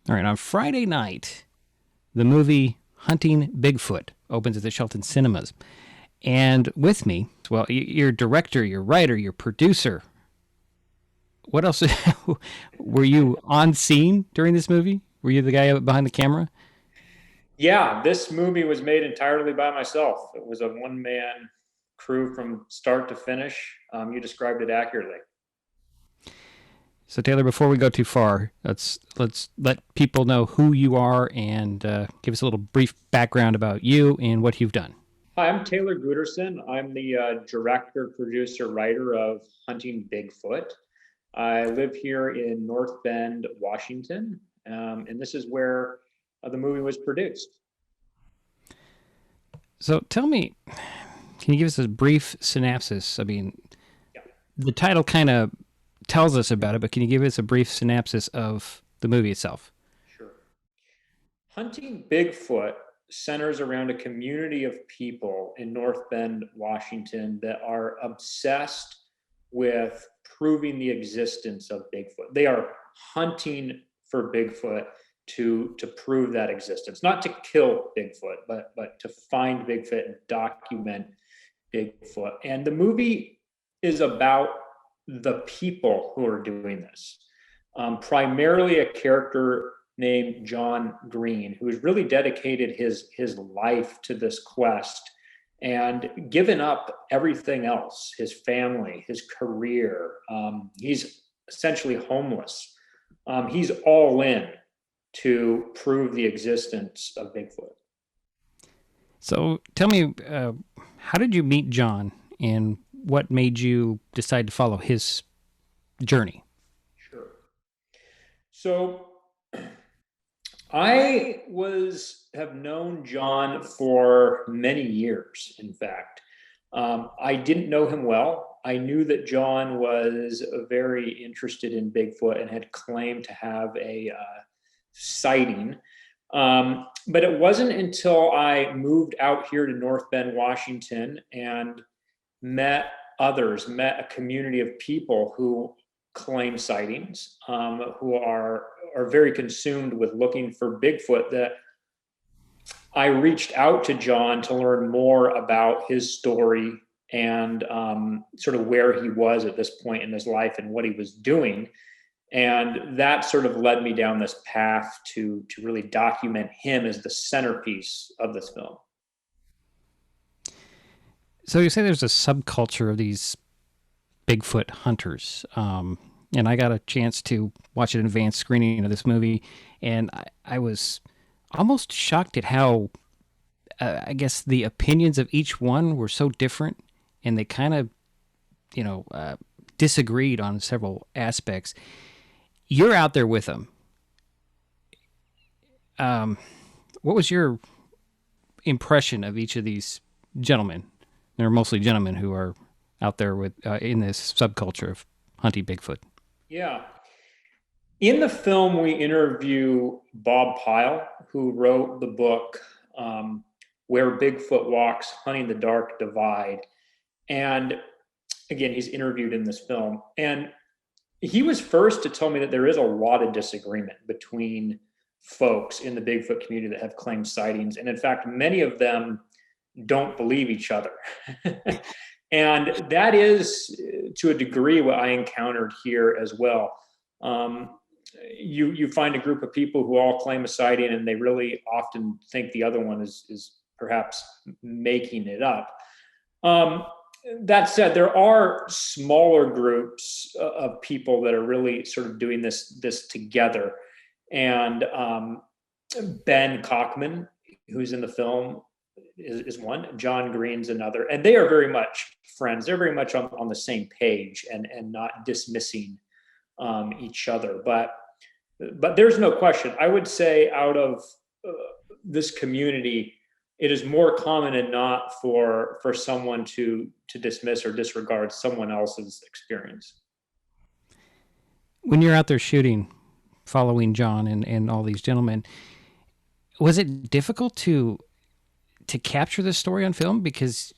All right, on Friday night, the movie Hunting Bigfoot opens at the Shelton Cinemas. And with me, well, your director, your writer, your producer. What else? Were you on scene during this movie? Were you the guy behind the camera? Yeah, this movie was made entirely by myself. It was a one-man crew from start to finish. You described it accurately. So Taylor, before we go too far, let's let people know who you are and give us a little brief background about you and what you've done. Hi, I'm Taylor Guterson. I'm the director, producer, writer of Hunting Bigfoot. I live here in North Bend, Washington, and this is where the movie was produced. So tell me, can you give us a brief synopsis? I mean, Yeah, the title kind of tells us about it, but can you give us a brief synopsis of the movie itself? sure. Hunting Bigfoot centers around a community of people in North Bend, Washington that are obsessed with proving the existence of Bigfoot. They are hunting for Bigfoot to prove that existence, not to kill Bigfoot, but to find Bigfoot and document Bigfoot. And the movie is about the people who are doing this. Primarily a character named John Green, who has really dedicated his life to this quest and given up everything else, his family, his career. He's essentially homeless. He's all in to prove the existence of Bigfoot. So tell me, how did you meet John, and what made you decide to follow his journey? Sure. So I was have known John for many years, in fact. I didn't know him well. I knew that John was very interested in Bigfoot and had claimed to have a sighting. But it wasn't until I moved out here to North Bend, Washington, and met met a community of people who claim sightings, who are very consumed with looking for Bigfoot, that I reached out to John to learn more about his story and sort of where he was at this point in his life and what he was doing. And that sort of led me down this path to really document him as the centerpiece of this film. So you say there's a subculture of these Bigfoot hunters, and I got a chance to watch an advanced screening of this movie, and I was almost shocked at how, I guess, the opinions of each one were so different, and they kind of, disagreed on several aspects. You're out there with them. Um, what was your impression of each of these gentlemen? They're mostly gentlemen who are out there with in this subculture of hunting Bigfoot. Yeah. In the film, we interview Bob Pyle, who wrote the book Where Bigfoot Walks, Hunting the Dark Divide. And again, he's interviewed in this film. And he was first to tell me that there is a lot of disagreement between folks in the Bigfoot community that have claimed sightings. And in fact, many of them don't believe each other. And that is, to a degree, what I encountered here as well. Um, you find a group of people who all claim a sighting, and they really often think the other one is perhaps making it up. Um, that said, there are smaller groups of people that are really sort of doing this together. And Ben Cockman, who's in the film, is one. John Green's another, and they are very much friends. They're very much on the same page and not dismissing each other. But there's no question. I would say out of this community, it is more common than not for someone to dismiss or disregard someone else's experience. When you're out there shooting, following John and all these gentlemen, was it difficult to capture this story on film? Because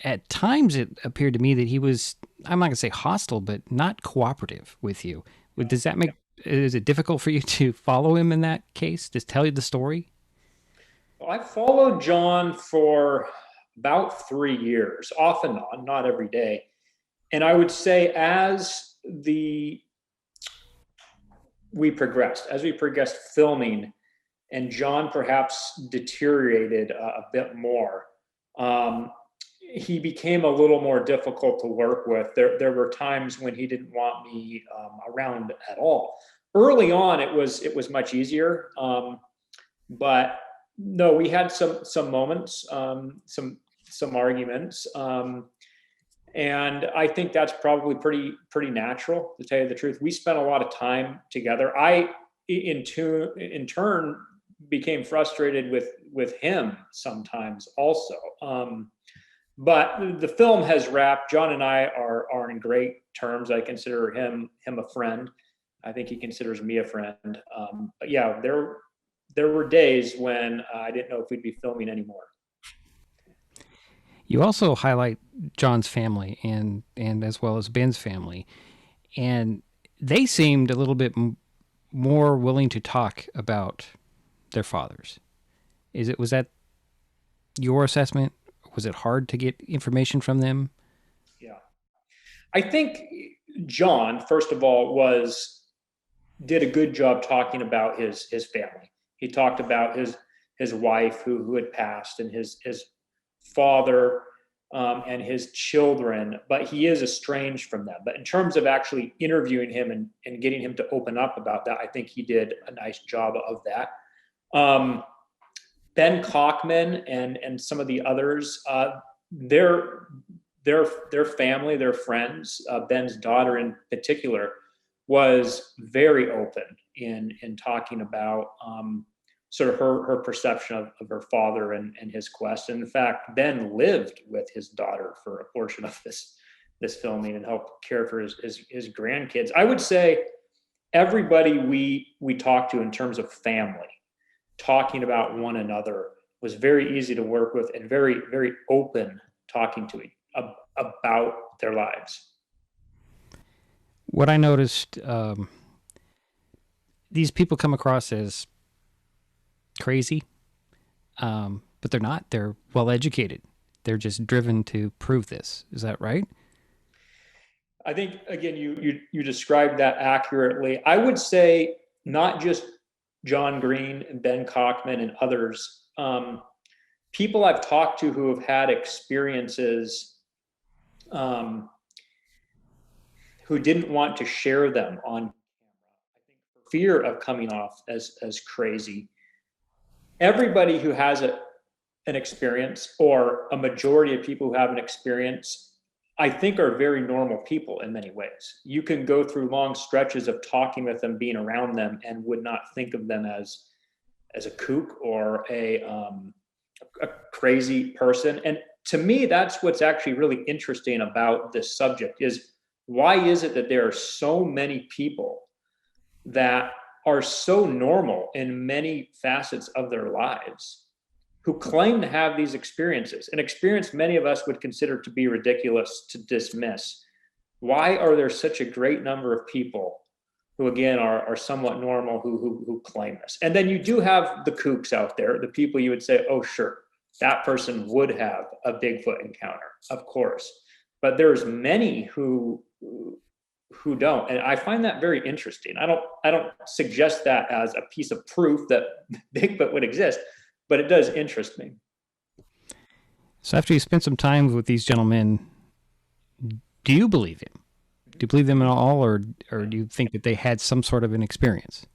at times it appeared to me that he was, I'm not going to say hostile, but not cooperative with you. Does that make is it difficult for you to follow him in that case? To tell you the story? Well, I followed John for about 3 years, off and on, not every day. And I would say the as we progressed filming, and John perhaps deteriorated a bit more. Um, he became a little more difficult to work with. There were times when he didn't want me around at all. Early on, it was much easier, but no, we had some moments, some arguments, and I think that's probably pretty natural, to tell you the truth. We spent a lot of time together. In turn, became frustrated with him sometimes also. But the film has wrapped. John and I are in great terms. I consider him a friend. I think he considers me a friend. But yeah, there were days when I didn't know if we'd be filming anymore. You also highlight John's family and as well as Ben's family, and they seemed a little bit more willing to talk about their fathers. Was that your assessment? Was it hard to get information from them? Yeah, I think John, first of all, was did a good job talking about his family. He talked about his wife who had passed, and his father, and his children, but he is estranged from them. But in terms of actually interviewing him and getting him to open up about that, I think he did a nice job of that. Ben Cockman and some of the others, their family, their friends, Ben's daughter in particular, was very open in talking about sort of her perception of her father and his quest. And in fact, Ben lived with his daughter for a portion of this filming and helped care for his grandkids. I would say everybody we talked to in terms of family, talking about one another, was very easy to work with and very, very open talking to about their lives. What I noticed, these people come across as crazy, but they're not. They're well educated. They're just driven to prove this. Is that right? I think again, you described that accurately. I would say not just John Green and Ben Cockman and others. People I've talked to who have had experiences, who didn't want to share them on camera, I think for fear of coming off as crazy. Everybody who has an experience, or a majority of people who have an experience, I think are very normal people in many ways. You can go through long stretches of talking with them, being around them, and would not think of them as a kook or a crazy person. And to me, that's what's actually really interesting about this subject is, why is it that there are so many people that are so normal in many facets of their lives, who claim to have these experiences, an experience many of us would consider to be ridiculous to dismiss? Why are there such a great number of people who, again, are somewhat normal, who claim this? And then you do have the kooks out there, the people you would say, oh, sure, that person would have a Bigfoot encounter, of course. But there's many who don't, and I find that very interesting. I don't suggest that as a piece of proof that Bigfoot would exist, but it does interest me. So after you spent some time with these gentlemen, do you believe him? Do you believe them at all, or do you think that they had some sort of an experience?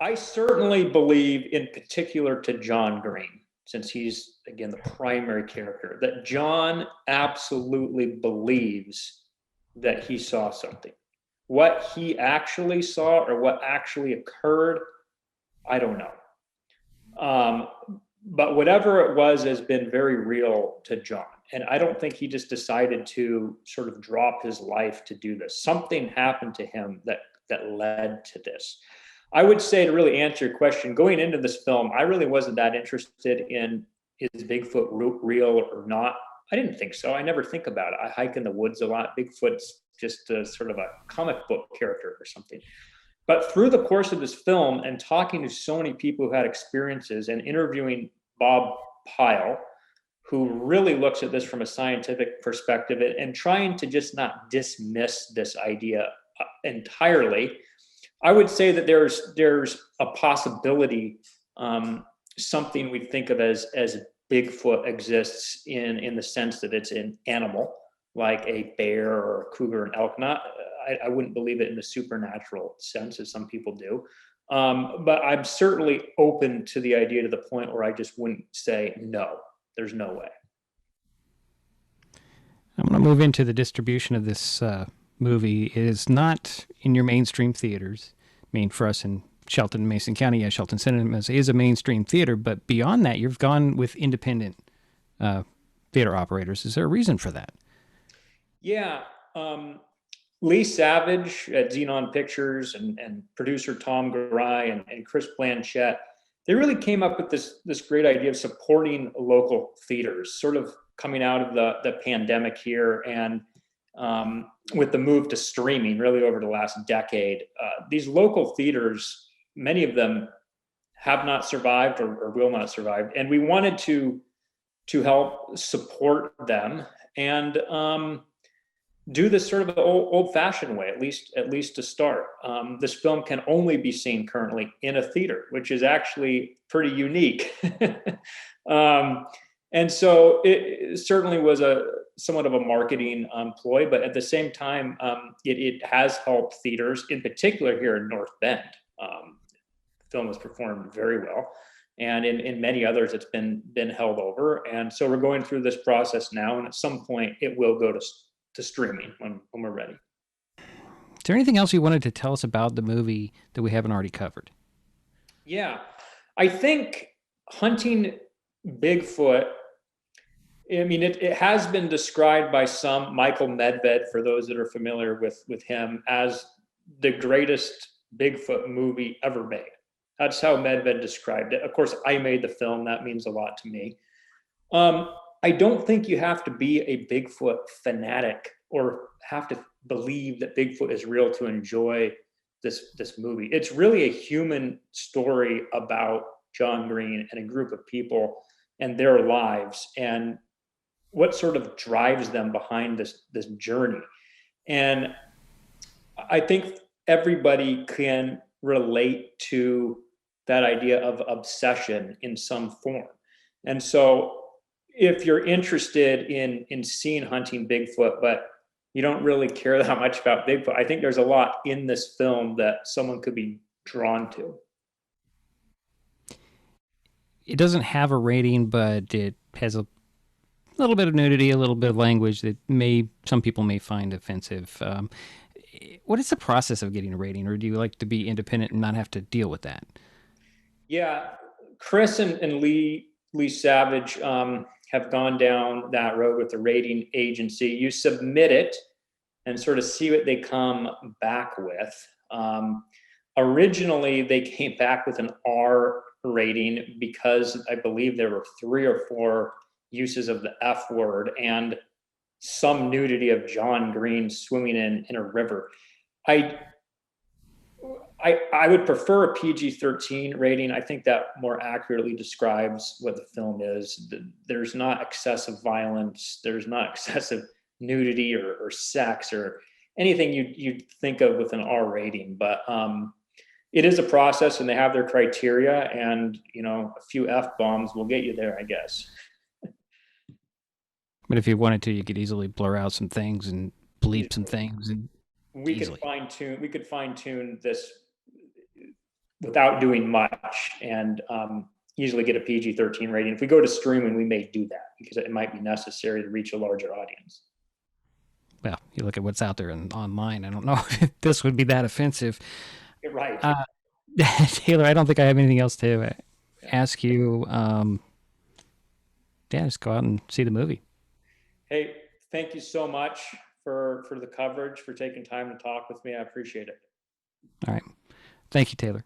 I certainly believe, in particular to John Green, since he's, again, the primary character, that John absolutely believes that he saw something. What he actually saw or what actually occurred, I don't know. But whatever it was has been very real to John. And I don't think he just decided to sort of drop his life to do this. Something happened to him that led to this. I would say, to really answer your question, going into this film, I really wasn't that interested in, is Bigfoot real or not? I didn't think so. I never think about it. I hike in the woods a lot. Bigfoot's just a sort of a comic book character or something. But through the course of this film and talking to so many people who had experiences and interviewing Bob Pyle, who really looks at this from a scientific perspective and trying to just not dismiss this idea entirely, I would say that there's a possibility, something we think of as Bigfoot exists in the sense that it's an animal like a bear or a cougar and elk. Not, I wouldn't believe it in the supernatural sense as some people do. But I'm certainly open to the idea to the point where I just wouldn't say no. There's no way. I'm going to move into the distribution of this movie. It is not in your mainstream theaters. I mean, for us in Shelton, Mason County, yeah, Shelton Cinemas is a mainstream theater, but beyond that, you've gone with independent theater operators. Is there a reason for that? Yeah. Lee Savage at Xenon Pictures and producer Tom Garai and Chris Blanchett, they really came up with this great idea of supporting local theaters, sort of coming out of the pandemic here and with the move to streaming really over the last decade. These local theaters, many of them have not survived or will not survive. And we wanted to help support them and do this sort of old-fashioned way, at least to start. This film can only be seen currently in a theater, which is actually pretty unique. And so it certainly was somewhat of a marketing ploy, but at the same time, it has helped theaters, in particular here in North Bend. The film has performed very well, and in many others, it's been held over. And so we're going through this process now, and at some point, it will go to streaming when we're ready. Is there anything else you wanted to tell us about the movie that we haven't already covered? Yeah, I think Hunting Bigfoot, I mean, it has been described by some, Michael Medved, for those that are familiar with him, as the greatest Bigfoot movie ever made. That's how Medved described it. Of course, I made the film. That means a lot to me. I don't think you have to be a Bigfoot fanatic or have to believe that Bigfoot is real to enjoy this movie. It's really a human story about John Green and a group of people and their lives and what sort of drives them behind this journey. And I think everybody can relate to that idea of obsession in some form. And so if you're interested in seeing Hunting Bigfoot, but you don't really care that much about Bigfoot, I think there's a lot in this film that someone could be drawn to. It doesn't have a rating, but it has a little bit of nudity, a little bit of language that some people may find offensive. What is the process of getting a rating, or do you like to be independent and not have to deal with that? Yeah, Chris and Lee Savage have gone down that road with the rating agency. You submit it and sort of see what they come back with. Originally, they came back with an R rating because I believe there were 3 or 4 uses of the F word and some nudity of John Green swimming in a river. I would prefer a PG-13 rating. I think that more accurately describes what the film is. There's not excessive violence. There's not excessive nudity or sex or anything you'd think of with an R rating. But it is a process, and they have their criteria. And a few F-bombs will get you there, I guess. But if you wanted to, you could easily blur out some things and bleep some things, and we easily. could fine tune this without doing much and easily get a PG-13 rating. If we go to streaming, we may do that because it might be necessary to reach a larger audience. Well, you look at what's out there online. I don't know if this would be that offensive. You're right. Taylor, I don't think I have anything else to ask you. Just go out and see the movie. Hey, thank you so much for the coverage, for taking time to talk with me. I appreciate it. All right. Thank you, Taylor.